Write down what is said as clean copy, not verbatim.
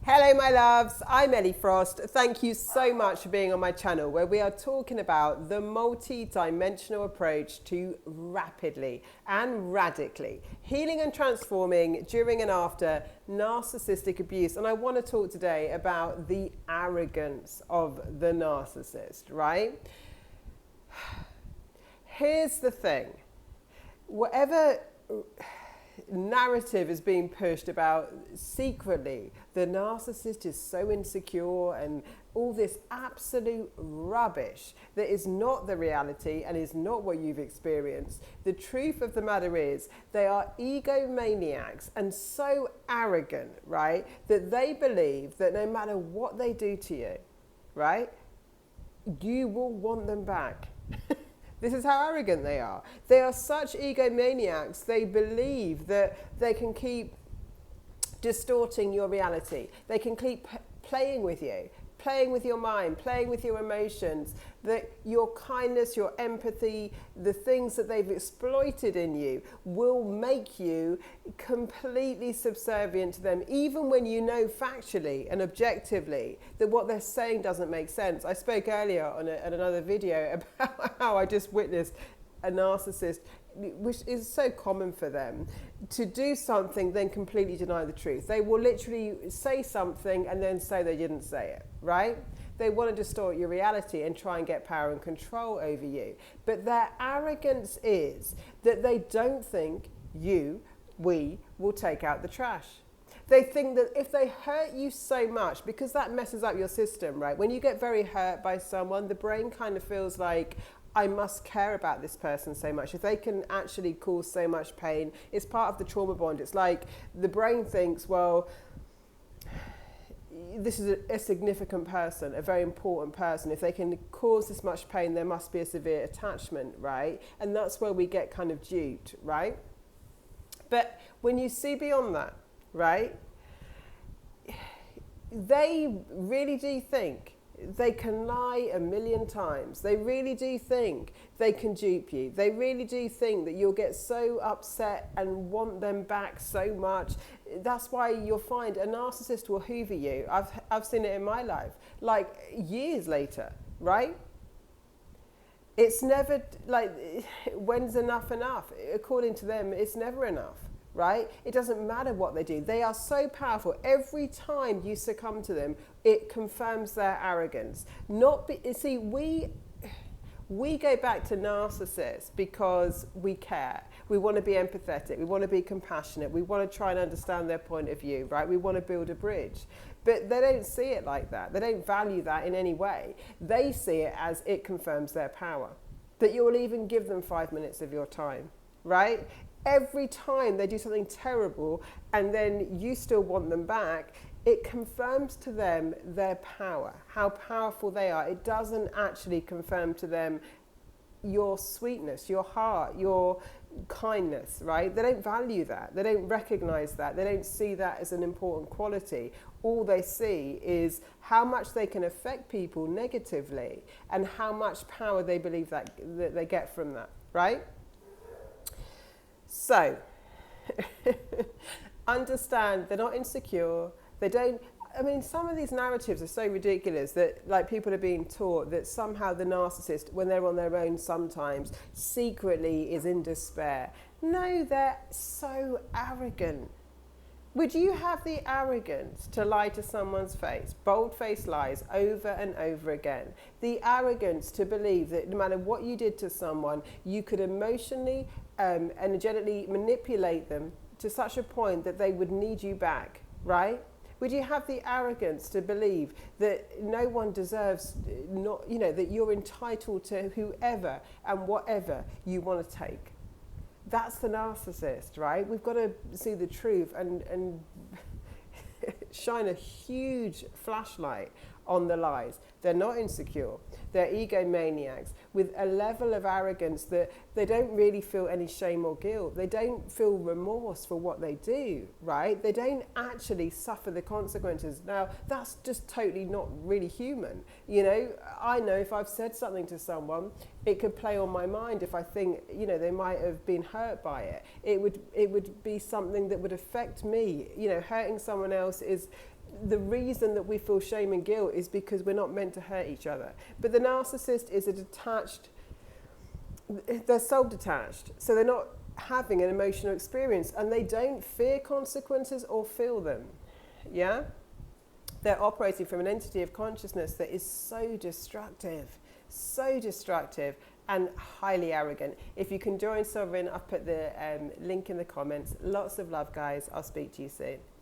Hello my loves, I'm Ellie Frost. Thank you so much for being on my channel where we are talking about the multi-dimensional approach to rapidly and radically healing and transforming during and after narcissistic abuse. And I want to talk today about the arrogance of the narcissist, right? Here's the thing, whatever narrative is being pushed about secretly the narcissist is so insecure and all this absolute rubbish that is not the reality and is not what you've experienced. The truth of the matter is they are egomaniacs and so arrogant, right, that they believe that no matter what they do to you, right, you will want them back. This is how arrogant they are. They are such egomaniacs, they believe that they can keep distorting your reality. They can keep playing with you, playing with your mind, playing with your emotions, that your kindness, your empathy, the things that they've exploited in you will make you completely subservient to them, even when you know factually and objectively that what they're saying doesn't make sense. I spoke earlier on another video about how I just witnessed a narcissist, which is so common for them, to do something then completely deny the truth. They will literally say something and then say they didn't say it, right? They want to distort your reality and try and get power and control over you. But their arrogance is that they don't think we will take out the trash. They think that if they hurt you so much, because that messes up your system, right? When you get very hurt by someone, the brain kind of feels like, I must care about this person so much. If they can actually cause so much pain, it's part of the trauma bond. It's like the brain thinks, well, this is a significant person, a very important person. If they can cause this much pain, there must be a severe attachment, right? And that's where we get kind of duped, right? But when you see beyond that, right, they really do think they can lie 1,000,000 times. They really do think they can dupe you. They really do think that you'll get so upset and want them back so much. That's why you'll find a narcissist will hoover you. I've seen it in my life, like years later, right? It's never like, when's enough enough? According to them, it's never enough. Right? It doesn't matter what they do. They are so powerful. Every time you succumb to them, it confirms their arrogance. See, we go back to narcissists because we care. We want to be empathetic. We want to be compassionate. We want to try and understand their point of view, right? We want to build a bridge. But they don't see it like that. They don't value that in any way. They see it as it confirms their power. That you'll even give them 5 minutes of your time, right? Every time they do something terrible and then you still want them back, it confirms to them their power, how powerful they are. It doesn't actually confirm to them your sweetness, your heart, your kindness, right? They don't value that. They don't recognize that. They don't see that as an important quality. All they see is how much they can affect people negatively and how much power they believe that they get from that, right? So, understand they're not insecure. They don't, I mean, some of these narratives are so ridiculous that like people are being taught that somehow the narcissist, when they're on their own sometimes, secretly is in despair. No, they're so arrogant. Would you have the arrogance to lie to someone's face, bold-faced lies over and over again? The arrogance to believe that no matter what you did to someone, you could emotionally, energetically manipulate them to such a point that they would need you back, right? Would you have the arrogance to believe that no one deserves, that you're entitled to whoever and whatever you want to take? That's the narcissist, right? We've got to see the truth and shine a huge flashlight on the lies. They're not insecure. They're egomaniacs with a level of arrogance that they don't really feel any shame or guilt. They don't feel remorse for what they do, right? They don't actually suffer the consequences. Now, that's just totally not really human. You know, I know if I've said something to someone, it could play on my mind if I think, they might have been hurt by it. It would be something that would affect me. Hurting someone else is the reason that we feel shame and guilt is because we're not meant to hurt each other. But the narcissist is a detached, they're soul-detached, so they're not having an emotional experience, and they don't fear consequences or feel them. Yeah? They're operating from an entity of consciousness that is so destructive and highly arrogant. If you can join Sovereign, I've put the link in the comments. Lots of love, guys. I'll speak to you soon.